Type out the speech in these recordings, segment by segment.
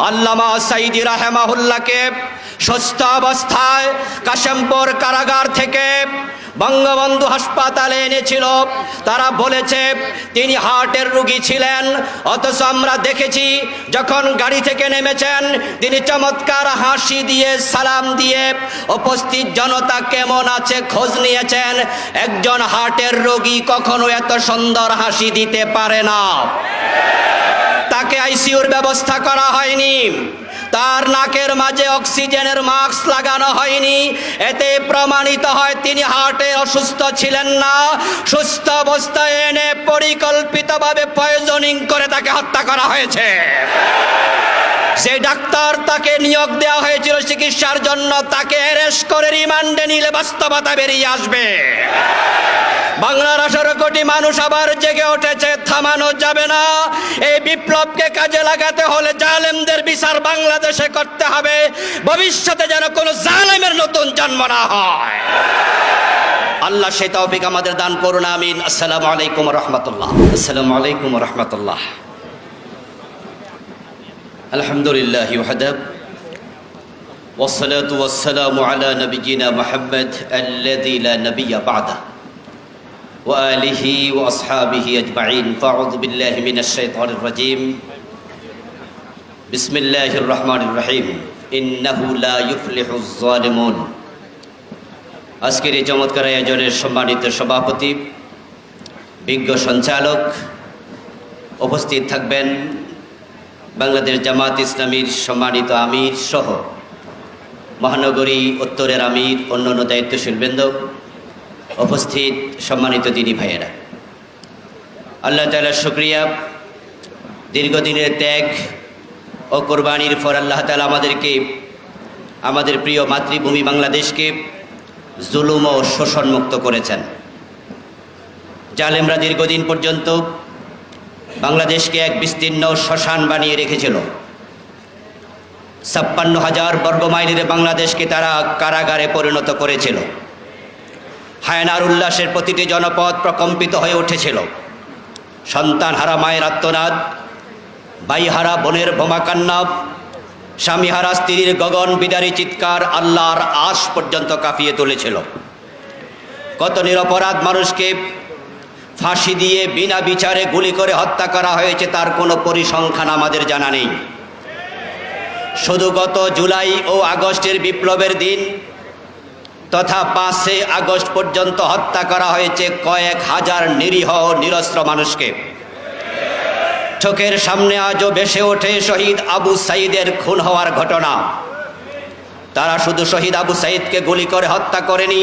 আল্লামা সাইদি রাহেমাহুল্লাহকে সুস্থ অবস্থায় কাশেমপুর কারাগার থেকে বঙ্গবন্ধু হাসপাতালে এনেছিল। তারা বলেছে তিনি হার্টের রোগী ছিলেন, অথচ আমরা দেখেছি যখন গাড়ি থেকে নেমেছেন তিনি চমৎকার হাসি দিয়ে সালাম দিয়ে উপস্থিত জনতা কেমন আছে খোঁজ নিয়েছেন। একজন হার্টের রোগী কখনো এত সুন্দর হাসি দিতে পারে না। তাকে আইসিইউর ব্যবস্থা করা হয়নি, তার নাকের মাঝে অক্সিজেনের মাস্ক লাগানো হয়নি। এতে প্রমাণিত হয় তিনি হার্টে অসুস্থ ছিলেন না। সুস্থ অবস্থায় এনে পরিকল্পিতভাবে পয়জনিং করে তাকে হত্যা করা হয়েছে। যে ডাক্তার তাকে নিয়োগ দেওয়া হয়েছিল চিকিৎসার জন্য, তাকে অ্যারেস্ট করে রিমান্ডে নিলে বাস্তবতা বেরিয়ে আসবে। বাংলার 18 কোটি মানুষ আবার জেগে উঠেছে, থামানো যাবে না। এই বিপ্লবকে কাজে লাগাতে হলে জালেমদের বিচার বাংলাদেশে করতে হবে, ভবিষ্যতে যেন কোনো জালেমের নতুন জন্ম না হয়। আল্লাহ সে তৌফিক আমাদের দান করুন, আমিন। আসসালামু আলাইকুম ওয়া রাহমাতুল্লাহ। আসসালামু আলাইকুম ওয়া রাহমাতুল্লাহ। আলহামদুলিল্লাহি ওয়াহদা ওয়াসসালাতু ওয়াসসালামু আলা নাবিয়িনা মুহাম্মদ আল্লাযী লা নাবিয়্যা বা'দা وآله وأصحابه أجمعين فأعوذ بالله من الشيطان الرجيم بسم الله الرحمن الرحيم إنه لا يفلح الظالمون। আজকের এই চমৎকার আয়োজনের সম্মানিত সভাপতি, বিজ্ঞ সঞ্চালক, উপস্থিত থাকবেন বাংলাদেশ জামাত ইসলামীর সম্মানিত আমির সহ মহানগরী উত্তরের আমির, অন্যান্য দায়িত্বশীল বৃন্দ, উপস্থিত সম্মানিত দিনী ভাইয়েরা, আল্লাহ তাআলার শুকরিয়া। দীর্ঘদিনের ত্যাগ ও কোরবানির পর আল্লাহ তাআলা আমাদেরকে, আমাদের প্রিয় মাতৃভূমি বাংলাদেশকে জুলুম ও শোষণ মুক্ত করেছেন। জালেমরা দীর্ঘদিন পর্যন্ত বাংলাদেশকে এক বিস্তীর্ণ শ্মশান বানিয়ে রেখেছিল। 56,000 বর্গমাইলের বাংলাদেশকে তারা কারাগারে পরিণত করেছিল। হায়নার উল্লাসের প্রতিটি জনপদ প্রকম্পিত হয়ে উঠেছিল। সন্তান হারা মায়ের আর্তনাদ, ভাইহারা বোনের বোমাকান্না, স্বামীহারা স্ত্রীর গগন বিদারী চিৎকার আল্লাহর আশ পর্যন্ত কাঁপিয়ে তুলেছিল। কত নিরপরাধ মানুষকে ফাঁসি দিয়ে বিনা বিচারে গুলি করে হত্যা করা হয়েছে তার কোনো পরিসংখ্যান আমাদের জানা নেই। শুধু গত জুলাই ও আগস্টের বিপ্লবের দিন তথা 5 আগস্ট পর্যন্ত হত্যা করা হয়েছে কয়েক হাজার নিরীহ নিরস্ত্র মানুষকে। চোখের সামনে আজও ভেসে ওঠে শহীদ আবু সাঈদের খুন হওয়ার ঘটনা। তারা শুধু শহীদ আবু সাঈদকে গুলি করে হত্যা করেনি,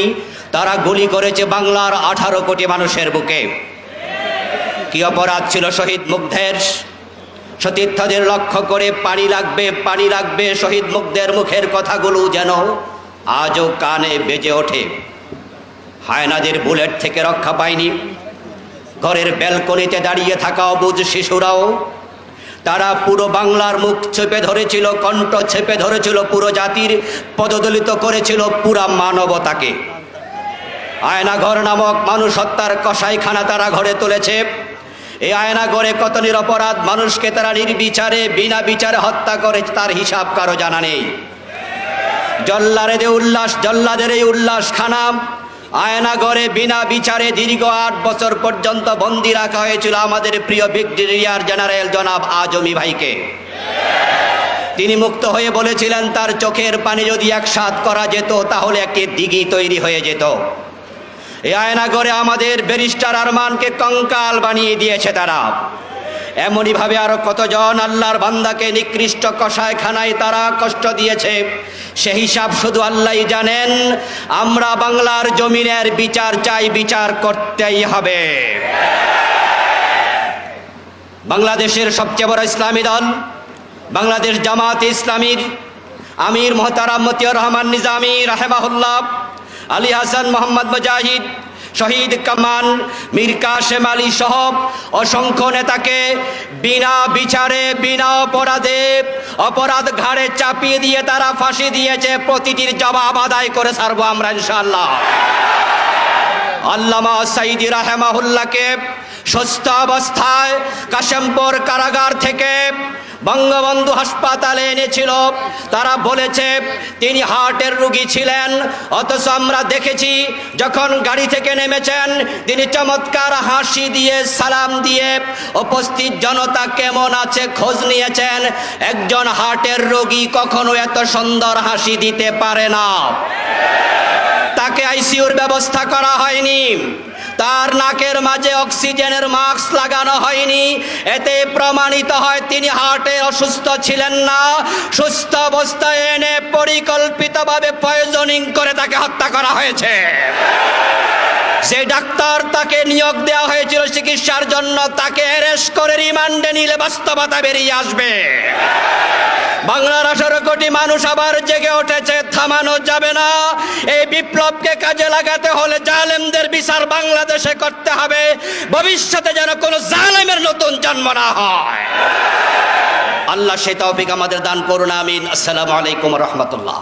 তারা গুলি করেছে বাংলার 18 কোটি মানুষের বুকে। কি অপরাধ ছিল শহীদ মুগ্ধের? সতীর্থদের লক্ষ্য করে পানি লাগবে, পানি লাগবে, শহীদ মুগ্ধের মুখের কথাগুলো যেন আজও কানে বেজে ওঠে। হায়নাদের বুলেট থেকে রক্ষা পায়নি ঘরের ব্যালকনিতে দাঁড়িয়ে থাকা অবুঝ শিশুরাও। তারা পুরো বাংলার মুখ চেপে ধরেছিল, কণ্ঠ চেপে ধরেছিল, পুরো জাতির পদদলিত করেছিল পুরা মানবতাকে। আয়নাঘর নামক মানুষ হত্যার কসাইখানা তারা ঘরে তুলেছে। এই আয়নাঘরে কত নিরপরাধ মানুষকে তারা নির্বিচারে বিনা বিচারে হত্যা করে তার হিসাব কারো জানা নেই। জল্লাদের এই উল্লাসখানা আয়নাঘরে বিনা বিচারে দীর্ঘ 8 বছর পর্যন্ত বন্দী রাখা হয়েছিল আমাদের প্রিয় ব্রিগেডিয়ার জেনারেল জনাব আজমি ভাইকে। তিনি মুক্ত হয়ে বলেছিলেন তার চোখের পানি যদি একসাথ করা যেত তাহলে একটি দিঘি তৈরি হয়ে যেত। এই আয়নাঘরে আমাদের ব্যারিস্টার আরমানকে কঙ্কাল বানিয়ে দিয়েছে তারা। এমনইভাবে আরো কতজন আল্লাহর বান্দাকে নিকৃষ্ট কসাইখানায় তারা কষ্ট দিয়েছে, সে হিসাব শুধু আল্লাহই জানেন। আমরা বাংলার জমিনের বিচার চাই, বিচার করতেই হবে। বাংলাদেশের সবচেয়ে বড় ইসলামী দল বাংলাদেশ জামাত ইসলামীর আমির মোহতারাম মতিউর রহমান নিজামী রাহেমাহুল্লাহ, আলী হাসান মোহাম্মদ মুজাহিদ, শহীদ কামাল, মীর কাসেম আলী সহ অসংখ্য নেতাকে বিনা বিচারে বিনা অপরাধে অপরাধ ঘাড়ে চাপিয়ে দিয়ে তারা ফাঁসি দিয়েছে। প্রতিটির জবাব আদায় করে ছাড়বো আমরা ইনশাআল্লাহ। আল্লামা সাইদি রাহেমাহুল্লাহকে সুস্থ অবস্থায় কাশেমপুর কারাগার থেকে বঙ্গবন্ধু হাসপাতালে এনেছিল। তারা বলেছে তিনি হার্টের রোগী ছিলেন, অথচ আমরা দেখেছি যখন গাড়ি থেকে নেমেছেন তিনি চমৎকার হাসি দিয়ে সালাম দিয়ে উপস্থিত জনতা কেমন আছে খোঁজ নিয়েছেন। একজন হার্টের রোগী কখনো এত সুন্দর হাসি দিতে পারে না। তাকে আইসিইউর ব্যবস্থা করা হয়নি, তার নাকের মাঝে অক্সিজেনের মাস্ক লাগানো হয়নি। এতে প্রমাণিত হয় তিনি হার্টে অসুস্থ ছিলেন না, সুস্থ অবস্থায় এনে পরিকল্পিতভাবে পয়জনিং করে তাকে হত্যা করা হয়েছে। যে ডাক্তার তাকে নিয়োগ দেওয়া হয়েছিল চিকিৎসার জন্য, তাকে অ্যারেস্ট করে রিমান্ডে নিলে বাস্তবতা বেরিয়ে আসবে। বাংলার 18 কোটি মানুষ আবার জেগে উঠেছে, থামানো যাবে না। এই বিপ্লবকে কাজে লাগাতে হলে জালেমদের বিচার বাংলাদেশে করতে হবে, ভবিষ্যতে যেন কোনো জালেমের নতুন জন্ম না হয়। আল্লাহ সে তৌফিক আমাদের দান করুন, আমিন। আসসালামু আলাইকুম ওয়া রাহমাতুল্লাহ।